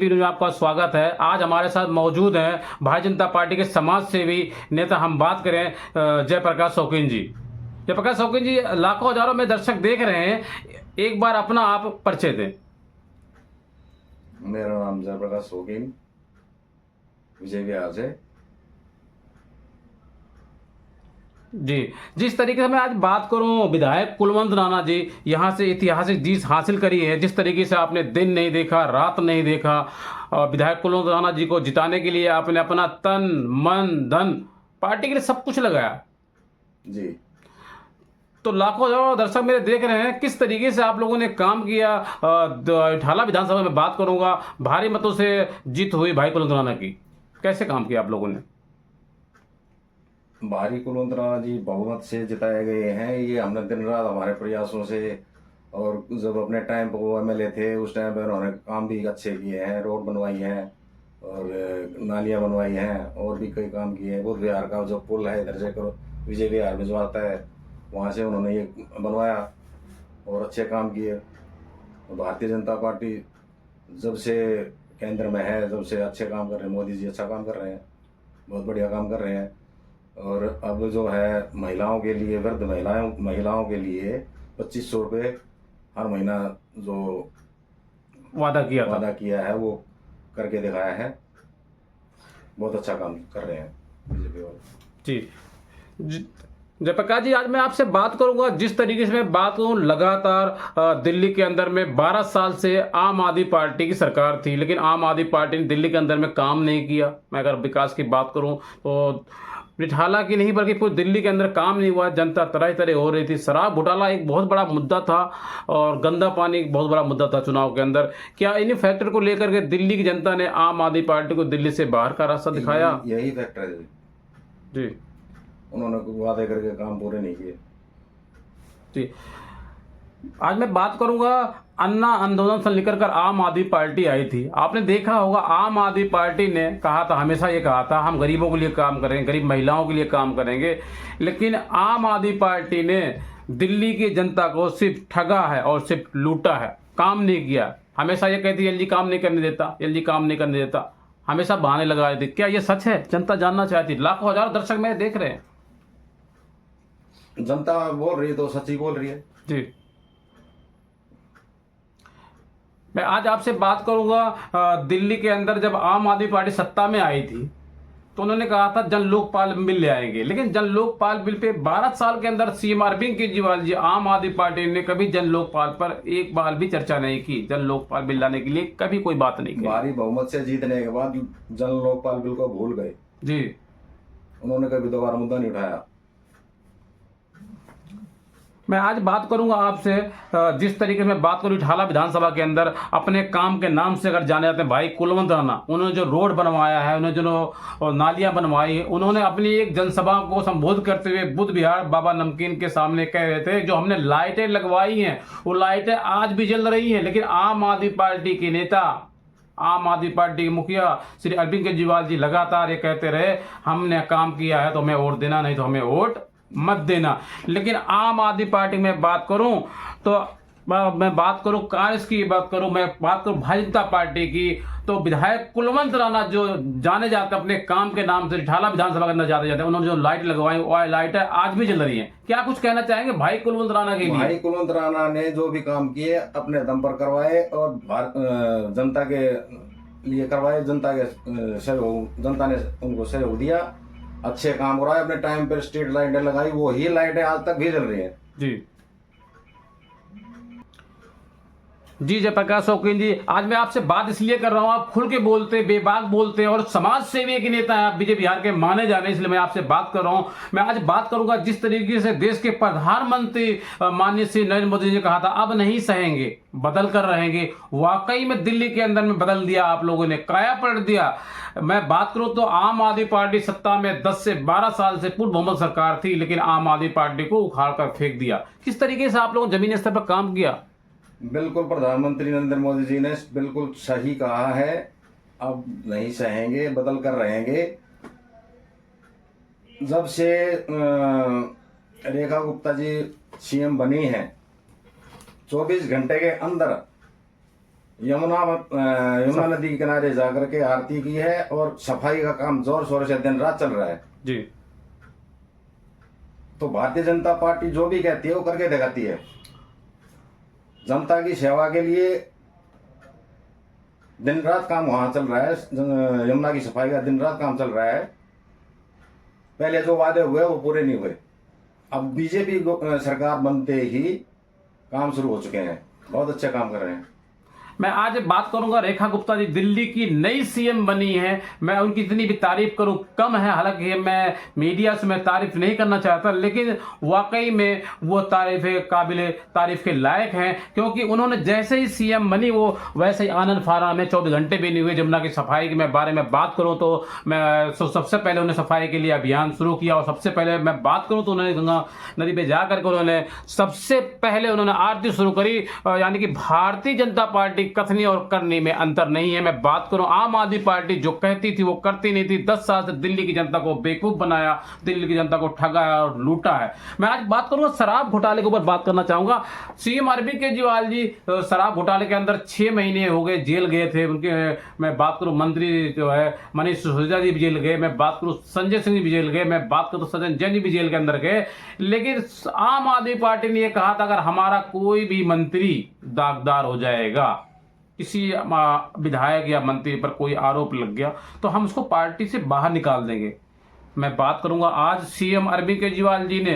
ABP news में आपका स्वागत है। आज हमारे साथ मौजूद हैं भारतीय जनता पार्टी के समाज सेवी नेता। हम बात करें जयप्रकाश शौकीन जी। जयप्रकाश शौकीन जी, लाखों हजारों में दर्शक देख रहे हैं, एक बार अपना आप परिचय दें। मेरा नाम जयप्रकाश शौकीन विजय विहार से। जी, जिस तरीके से मैं आज बात करूं, विधायक कुलवंत राणा जी यहां से ऐतिहासिक जीत हासिल करी है। जिस तरीके से आपने दिन नहीं देखा, रात नहीं देखा, और विधायक कुलवंत राणा जी को जिताने के लिए आपने अपना तन मन धन पार्टी के लिए सब कुछ लगाया जी, तो लाखों हजारों दर्शक मेरे देख रहे हैं, किस तरीके से आप लोगों ने काम किया। ढाला विधानसभा में बात करूंगा, भारी मतों से जीत हुई भाई कुलवंत राणा की। कैसे काम किया आप लोगों ने? भारी कुलवंत राणा जी बहुमत से जिताए गए हैं। ये हमने दिन रात हमारे प्रयासों से, और जब अपने टाइम पर वो एमएलए थे उस टाइम पर उन्होंने काम भी अच्छे किए हैं। रोड बनवाई हैं और नालियां बनवाई हैं और भी कई काम किए हैं। बुद्ध विहार का जो पुल है इधर से करो विजय विहार में जो आता है वहाँ से उन्होंने ये बनवाया और अच्छे काम किए। भारतीय जनता पार्टी जब से केंद्र में है, जब से अच्छे काम कर रहे हैं। मोदी जी अच्छा काम कर रहे हैं, बहुत बढ़िया काम कर रहे हैं। और अब जो है महिलाओं के लिए, वृद्ध महिलाओं के लिए 2500 रुपये हर महीना जो वादा किया है वो करके दिखाया है। बहुत अच्छा काम कर रहे हैं बीजेपी वाले। जी, जयप्रकाश जी, आज मैं आपसे बात करूंगा, जिस तरीके से मैं बात करूं, लगातार दिल्ली के अंदर में 12 साल से आम आदमी पार्टी की सरकार थी, लेकिन आम आदमी पार्टी ने दिल्ली के अंदर में काम नहीं किया। मैं अगर विकास की बात करूं तो रिठाला की नहीं बल्कि पूरी दिल्ली के अंदर काम नहीं हुआ। जनता तरह तरह हो रही थी। शराब घोटाला एक बहुत बड़ा मुद्दा था और गंदा पानी एक बहुत बड़ा मुद्दा था चुनाव के अंदर। क्या इन्हीं फैक्टर को लेकर के दिल्ली की जनता ने आम आदमी पार्टी को दिल्ली से बाहर का रास्ता दिखाया? यही फैक्टर है जी, उन्होंने वादे करके काम पूरे नहीं किए। जी, आज मैं बात करूंगा, अन्ना आंदोलन से लेकर कर आम आदमी पार्टी आई थी। आपने देखा होगा, आम आदमी पार्टी ने कहा था, हमेशा ये कहा था, हम गरीबों के लिए काम करेंगे, गरीब महिलाओं के लिए काम करेंगे। लेकिन आम आदमी पार्टी ने दिल्ली की जनता को सिर्फ ठगा है और सिर्फ लूटा है, काम नहीं किया। हमेशा ये कहती जल्दी काम नहीं करने देता, जल्दी काम नहीं करने देता, हमेशा बहाने लगा रहे थे। क्या ये सच है? जनता जानना चाहती। लाखों हजारों दर्शक मेरे देख रहे हैं। जनता बोल रही है तो सच्ची बोल रही है। जी, मैं आज आपसे बात करूंगा, दिल्ली के अंदर जब आम आदमी पार्टी सत्ता में आई थी तो उन्होंने कहा था जन लोकपाल बिल ले आएंगे, लेकिन जन लोकपाल बिल पे 12 साल के अंदर सीएम अरविंद केजरीवाल जी, आम आदमी पार्टी ने कभी जन लोकपाल पर एक बार भी चर्चा नहीं की। जन लोकपाल बिल लाने के लिए कभी कोई बात नहीं की। भारी बहुमत से जीतने के बाद जन लोकपाल बिल को भूल गए जी, उन्होंने कभी दोबारा मुद्दा नहीं उठाया। मैं आज बात करूंगा आपसे, जिस तरीके से मैं बात करूं, ढाला विधानसभा के अंदर अपने काम के नाम से अगर जाने जाते हैं भाई कुलवंत राणा, उन्होंने जो रोड बनवाया है, उन्होंने जो नालियां बनवाई, उन्होंने अपनी एक जनसभा को संबोधित करते हुए बुद्ध विहार बाबा नमकीन के सामने कह रहे थे, जो हमने लाइटें लगवाई हैं वो लाइटें आज भी जल रही हैं। लेकिन आम आदमी पार्टी के नेता, आम आदमी पार्टी के मुखिया श्री अरविंद केजरीवाल जी लगातार ये कहते रहे, हमने काम किया है तो हमें वोट देना, नहीं तो हमें वोट मत देना। लेकिन आम आदमी पार्टी में बात करूं तो मैं बात करूं कांग्रेस की, बात करूं, मैं बात करूं भारतीय जनता पार्टी की, तो विधायक कुलवंत राणा जो जाने जाते अपने काम के नाम से ढाला विधानसभा के अंदर जाते जाते, उन्होंने जो लाइट लगवाई वो लाइटें आज भी जल रही हैं। क्या कुछ कहना चाहेंगे भाई कुलवंत राणा के लिए? भाई कुलवंत राणा ने जो भी काम किए अपने दम पर करवाए और जनता के लिए करवाए। जनता के सहयोग, जनता ने उनको सहयोग दिया, अच्छे काम हो रहा है। अपने टाइम पर स्ट्रीट लाइटें लगाई, वो ही लाइटें आज तक भी जल रही हैं। जी, जी, जयप्रकाश शौकीन जी, आज मैं आपसे बात इसलिए कर रहा हूं, आप खुल के बोलते, बेबाक बोलते और समाज सेवी के नेता हैं आप, विजय बिहार के माने जाने, इसलिए मैं आपसे बात कर रहा हूं। मैं आज बात करूंगा, जिस तरीके से देश के प्रधानमंत्री माननीय श्री नरेंद्र मोदी जी ने कहा था, अब नहीं सहेंगे, बदल कर रहेंगे। वाकई में दिल्ली के अंदर में बदल दिया आप लोगों ने, काया पलट दिया। मैं बात करूं तो आम आदमी पार्टी सत्ता में 10 से 12 साल से पूर्ण बहुमत सरकार थी, लेकिन आम आदमी पार्टी को उखाड़ कर फेंक दिया। किस तरीके से आप लोगों ने जमीनी स्तर पर काम किया? बिल्कुल, प्रधानमंत्री नरेंद्र मोदी जी ने बिल्कुल सही कहा है, अब नहीं सहेंगे, बदल कर रहेंगे। जब से रेखा गुप्ता जी सीएम बनी हैं, 24 घंटे के अंदर यमुना नदी के किनारे जाकर के आरती की है और सफाई का काम जोर शोर से दिन रात चल रहा है जी। तो भारतीय जनता पार्टी जो भी कहती है वो करके दिखाती है। जनता की सेवा के लिए दिन रात काम वहां चल रहा है, यमुना की सफाई का दिन रात काम चल रहा है। पहले जो वादे हुए वो पूरे नहीं हुए। अब बीजेपी सरकार बनते ही काम शुरू हो चुके हैं, बहुत अच्छे काम कर रहे हैं। मैं आज बात करूंगा रेखा गुप्ता जी, दिल्ली की नई सीएम बनी है। मैं उनकी इतनी भी तारीफ करूं कम है, हालांकि मैं मीडिया से मैं तारीफ नहीं करना चाहता, लेकिन वाकई में वो काबिले तारीफ के लायक हैं, क्योंकि उन्होंने जैसे ही सीएम बनी वो वैसे ही आनंद फारा में 24 घंटे भी नहीं हुए जमुना की सफाई के बारे में बात करूं तो मैं सबसे पहले उन्होंने सफाई के लिए अभियान शुरू किया। और सबसे पहले मैं बात करूं तो उन्होंने गंगा नदी पे जाकर के उन्होंने सबसे पहले उन्होंने आरती शुरू करी। यानी कि भारतीय जनता पार्टी कथनी और करनी में अंतर नहीं है। मैं बात करूं आम आदमी पार्टी जो कहती थी वो करती नहीं थी। 10 साल से दिल्ली की जनता को बेवकूफ बनाया, दिल्ली की जनता को ठगाया और लूटा है। मैं आज बात करूंगा शराब घोटाले के ऊपर बात करना चाहूंगा। सीएम अरविंद केजरीवाल जी शराब घोटाले के अंदर 6 महीने हो गए, जेल गए थे। उनके मैं बात करूं मंत्री जो है मनीष सिसोदिया जी भी जेल गए, मैं बात करूं संजय सिंह भी जेल गए, मैं बात करूं सज्जन जैन जी भी जेल के अंदर गए। लेकिन आम आदमी पार्टी ने यह कहा था अगर हमारा कोई भी मंत्री दागदार हो जाएगा, किसी विधायक या मंत्री पर कोई आरोप लग गया तो हम उसको पार्टी से बाहर निकाल देंगे। मैं बात करूंगा आज सीएम अरविंद केजरीवाल जी ने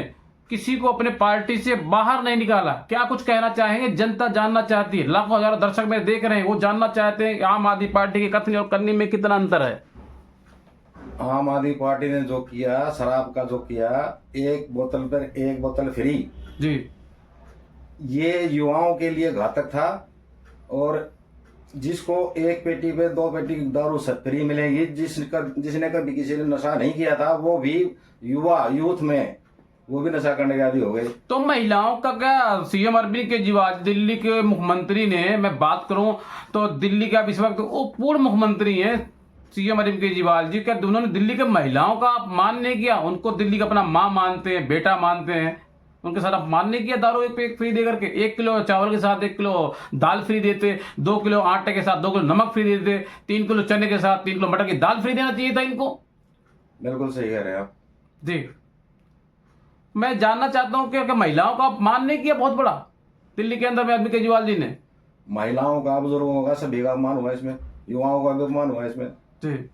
किसी को अपने पार्टी से बाहर नहीं निकाला। क्या कुछ कहना चाहेंगे? जनता जानना चाहती है, लाखों हजारों दर्शक मेरे देख रहे हैं, वो जानना चाहते हैं आम आदमी पार्टी की कथनी और करनी में कितना अंतर है। आम आदमी पार्टी ने जो किया, शराब का जो किया, एक बोतल पर एक बोतल फ्री जी, ये युवाओं के लिए घातक था। और जिसको एक पेटी पे 2 पेटी दारू फ्री मिलेगी, जिसने कभी किसी ने नशा नहीं किया था वो भी यूथ में वो भी नशा करने के आदी हो गए। तो महिलाओं का क्या? सीएम अरविंद केजरीवाल दिल्ली के मुख्यमंत्री ने, मैं बात करूं तो दिल्ली का इस वक्त वो पूर्व मुख्यमंत्री हैं सीएम अरविंद केजरीवाल जी। क्या उन्होंने दिल्ली के महिलाओं का अपमान नहीं किया? उनको दिल्ली का अपना मां मानते हैं, बेटा मानते हैं, उनके साथ अपमान नहीं किया? दारू एक फ्री दे करके 1 किलो चावल के साथ 1 किलो दाल फ्री देते, 2 किलो आटे के साथ 2 किलो नमक फ्री देते, 3 किलो चने के साथ 3 किलो मटर की दाल फ्री देना चाहिए था इनको। बिल्कुल सही कह रहे हैं आप जी। मैं जानना चाहता हूं कि महिलाओं का अपमान नहीं किया बहुत बड़ा दिल्ली के अंदर में अरविंद केजरीवाल जी ने? महिलाओं का, बुजुर्गों का, सभी का अपमान हुआ इसमें, युवाओं का भी अपमान हुआ इसमें। जी।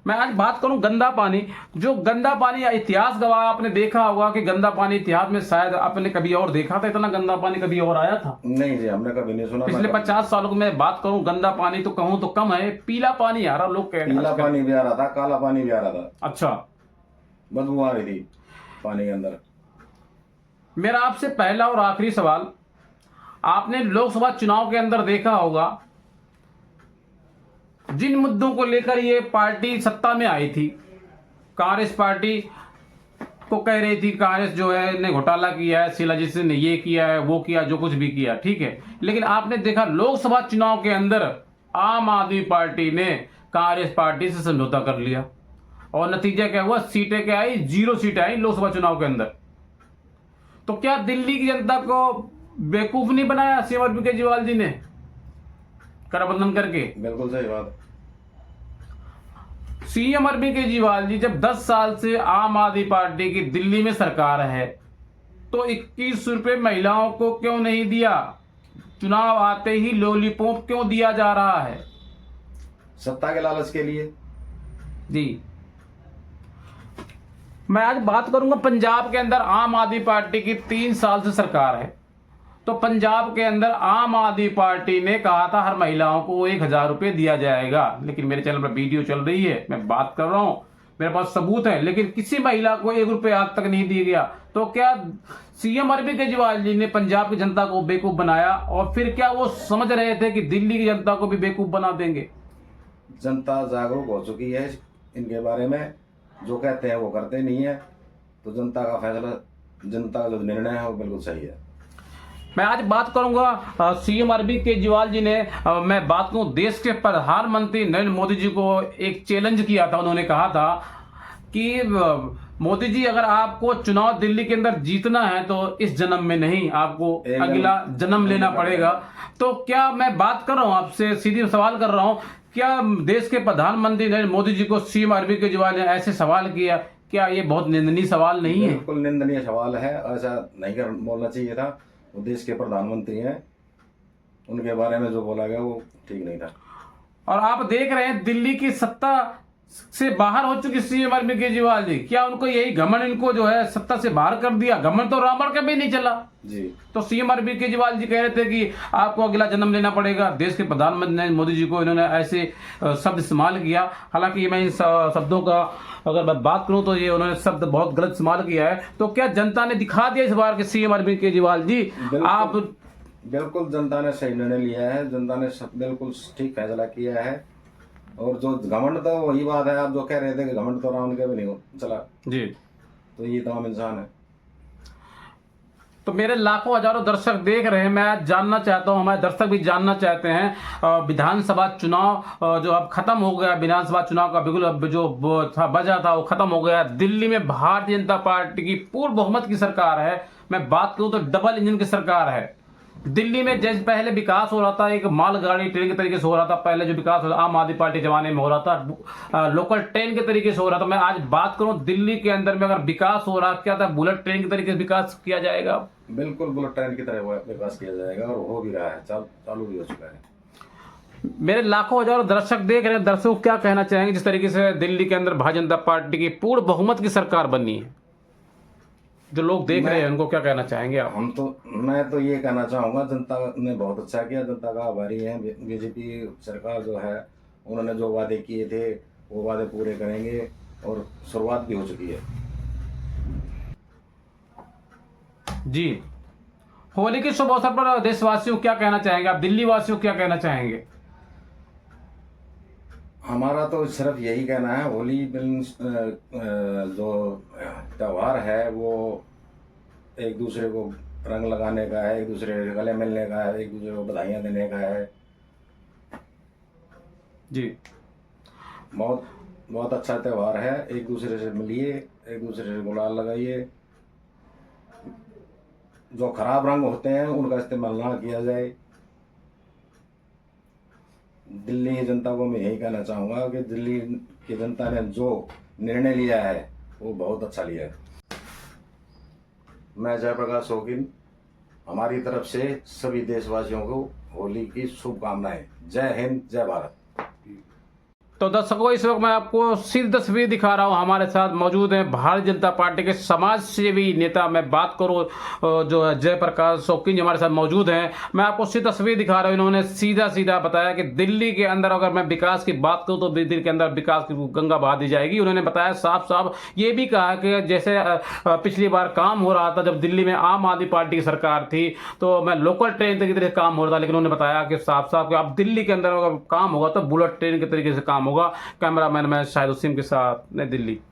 मैं आज बात करूं गंदा पानी। जो गंदा पानी, या इतिहास गवाह, आपने देखा होगा कि गंदा पानी इतिहास में शायद आपने कभी और देखा था, इतना गंदा पानी कभी और आया था? नहीं जी, हमने कभी नहीं सुना। पिछले 50 सालों की मैं बात करूं, गंदा पानी तो कहूं तो कम है, पीला पानी आ रहा, लोग कह रहे हैं। पीला पानी भी आ रहा था, काला पानी भी आ रहा था। अच्छा, बदबू आ रही थी पानी के अंदर। मेरा आपसे पहला और आखिरी सवाल, आपने लोकसभा चुनाव के अंदर देखा होगा जिन मुद्दों को लेकर ये पार्टी सत्ता में आई थी, कांग्रेस पार्टी को कह रही थी कांग्रेस जो है ने घोटाला किया है, शिलाजीत ने ये किया है, वो किया, जो कुछ भी किया, ठीक है। लेकिन आपने देखा लोकसभा चुनाव के अंदर आम आदमी पार्टी ने कांग्रेस पार्टी से समझौता कर लिया और नतीजा क्या हुआ? सीटें क्या आई? 0 सीटें आई लोकसभा चुनाव के अंदर। तो क्या दिल्ली की जनता को बेवकूफ नहीं बनाया सीएम अरविंद केजरीवाल जी ने गठबंधन करके? बिल्कुल सही बात। सीएम अरविंद केजरीवाल जी जब 10 साल से आम आदमी पार्टी की दिल्ली में सरकार है तो 21 रुपए महिलाओं को क्यों नहीं दिया? चुनाव आते ही लॉलीपॉप क्यों दिया जा रहा है? सत्ता के लालच के लिए जी। मैं आज बात करूंगा पंजाब के अंदर आम आदमी पार्टी की 3 साल से सरकार है। तो पंजाब के अंदर आम आदमी पार्टी ने कहा था हर महिलाओं को 1000 रुपये दिया जाएगा, लेकिन मेरे चैनल पर वीडियो चल रही है, मैं बात कर रहा हूं, मेरे पास सबूत है, लेकिन किसी महिला को 1 रुपये आज तक नहीं दिया गया। तो क्या सीएम अरविंद केजरीवाल जी ने पंजाब की जनता को बेवकूफ बनाया? और फिर क्या वो समझ रहे थे कि दिल्ली की जनता को भी बेवकूफ बना देंगे? जनता जागरूक हो चुकी है इनके बारे में, जो कहते हैं वो करते नहीं है। तो जनता का फैसला, जनता का जो निर्णय है वो बिल्कुल सही है। मैं आज बात करूंगा सीएम अरविंद केजरीवाल जी ने, मैं बात करूं देश के प्रधानमंत्री नरेंद्र मोदी जी को एक चैलेंज किया था। उन्होंने कहा था कि मोदी जी अगर आपको चुनाव दिल्ली के अंदर जीतना है तो इस जन्म में नहीं, आपको एकदम अगला जन्म लेना पड़ेगा। तो क्या मैं बात कर रहा हूं आपसे, सीधी सवाल कर रहा हूं, क्या देश के प्रधानमंत्री नरेंद्र मोदी जी को सीएम अरविंद केजरीवाल ने ऐसे सवाल किया, क्या ये बहुत निंदनीय सवाल नहीं है? बिल्कुल निंदनीय सवाल है, ऐसा नहीं कर बोलना चाहिए था। वो देश के प्रधानमंत्री हैं, उनके बारे में जो बोला गया वो ठीक नहीं था। और आप देख रहे हैं दिल्ली की सत्ता से बाहर हो चुकी सीएम अरविंद केजरीवाल जी, क्या उनको यही घमंड इनको जो है सत्ता से बाहर कर दिया? घमंड तो रावण का भी नहीं चला जी। तो सीएम अरविंद केजरीवाल जी कह रहे थे कि आपको अगला जन्म लेना पड़ेगा। देश के प्रधानमंत्री नरेंद्र मोदी जी को इन्होंने ऐसे शब्द इस्तेमाल किया। हालांकि मैं इन शब्दों का अगर मैं बात करूं तो ये उन्होंने शब्द बहुत गलत इस्तेमाल किया है। तो क्या जनता ने दिखा दिया इस बार के सीएम अरविंद केजरीवाल जी? आप बिल्कुल जनता ने सही निर्णय लिया है, जनता ने बिल्कुल ठीक फैसला किया है। और जो घमंड तो वही बात है, आप जो कह रहे थे कि घमंड तो रावण का भी नहीं चला जी, तो ये तमाम इंसान है। तो मेरे लाखों हजारों दर्शक देख रहे हैं, मैं आज जानना चाहता हूं, हमारे दर्शक भी जानना चाहते हैं, विधानसभा चुनाव जो अब खत्म हो गया, विधानसभा चुनाव का बिल्कुल जो था वजह था वो खत्म हो गया। दिल्ली में भारतीय जनता पार्टी की पूर्ण बहुमत की सरकार है। मैं बात करूं तो डबल इंजन की सरकार है। दिल्ली में जैसे पहले विकास हो रहा था, एक मालगाड़ी ट्रेन के तरीके से हो रहा था, पहले जो विकास हो रहा आम आदमी पार्टी जमाने में हो रहा था, लोकल ट्रेन के तरीके से हो रहा था। मैं आज बात करूं दिल्ली के अंदर में अगर विकास हो रहा, क्या था बुलेट ट्रेन के तरीके से विकास किया जाएगा? बिल्कुल बुलेट ट्रेन की तरह विकास किया जाएगा और हो भी रहा है, चालू भी हो चुका है। मेरे लाखों हजारों दर्शक देख रहे हैं, दर्शकों क्या कहना चाहेंगे जिस तरीके से दिल्ली के अंदर भारतीय जनता पार्टी की पूर्ण बहुमत की सरकार बनी है? जो लोग देख रहे हैं उनको क्या कहना चाहेंगे आप? मैं तो ये कहना चाहूँगा, जनता ने बहुत अच्छा किया, जनता का आभारी है। बीजेपी सरकार जो है उन्होंने जो वादे किए थे वो वादे पूरे करेंगे और शुरुआत भी हो चुकी है। जी, होली के शुभ अवसर पर देशवासियों क्या कहना चाहेंगे आप, दिल्ली वासियों क्या कहना चाहेंगे? हमारा तो सिर्फ यही कहना है, होली जो त्यौहार है वो एक दूसरे को रंग लगाने का है, एक दूसरे के गले मिलने का है, एक दूसरे को बधाइयाँ देने का है। जी, बहुत बहुत अच्छा त्यौहार है। एक दूसरे से मिलिए, एक दूसरे से गुलाल लगाइए। जो खराब रंग होते हैं उनका इस्तेमाल ना किया जाए। दिल्ली की जनता को मैं यही कहना चाहूँगा कि दिल्ली की जनता ने जो निर्णय लिया है वो बहुत अच्छा लिया है। मैं जयप्रकाश शौकीन, हमारी तरफ से सभी देशवासियों को होली की शुभकामनाएं। जय हिंद, जय भारत। तो दर्शकों इस वक्त मैं आपको सीधी तस्वीर दिखा रहा हूं, हमारे साथ मौजूद हैं भारतीय जनता पार्टी के समाज सेवी नेता। मैं बात करूं जो है जयप्रकाश शौकीन जी हमारे साथ मौजूद हैं। मैं आपको सीधी तस्वीर दिखा रहा हूं। इन्होंने सीधा सीधा बताया कि दिल्ली के अंदर अगर मैं विकास की बात करूं तो दिल्ली के अंदर विकास की गंगा बहा दी जाएगी। उन्होंने बताया साफ साफ ये भी कहा कि जैसे पिछली बार काम हो रहा था जब दिल्ली में आम आदमी पार्टी की सरकार थी तो मैं लोकल ट्रेन की तरह काम हो रहा था, लेकिन उन्होंने बताया कि साफ साफ कि अब दिल्ली के अंदर अगर काम होगा तो बुलेट ट्रेन के तरीके से काम होगा। कैमरामैन मैं शाहिद उसीम के साथ नई दिल्ली।